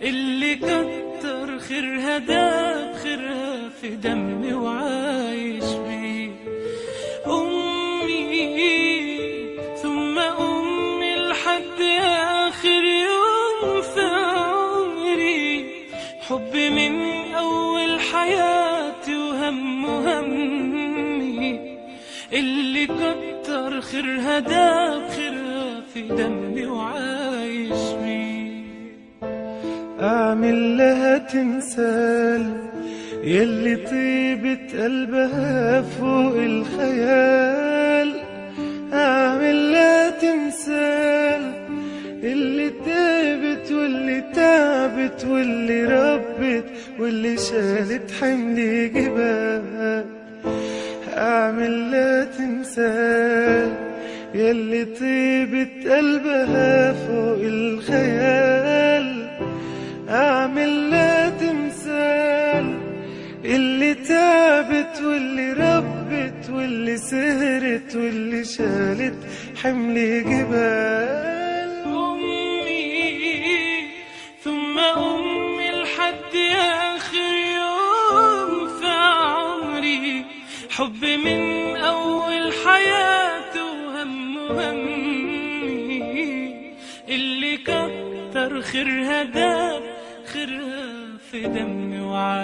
اللي كتر خيرها داب خيرها في دمي وعايش بيه. أمي ثم أمي لحد آخر يوم في عمري، حبي من أول حياتي وهم همي، اللي كتر خيرها داب خيرها في دمي وعايش بيه. أعمل لها تمثال يلي طيبة قلبها فوق الخيال، أعمل لها تمثال اللي تعبت واللي تعبت واللي ربت واللي شالت حمل جبال. أعمل لها تمثال يلي طيبة قلبها فوق الخيال، أعمل لها تمثال اللي تعبت واللي ربت واللي سهرت واللي شالت حمل جبال. أمي ثم أمي لحد آخر يوم في عمري، حبي من أول حياتي وهم همي، اللي كتر خيرها داب خيرها في دمي وعايش.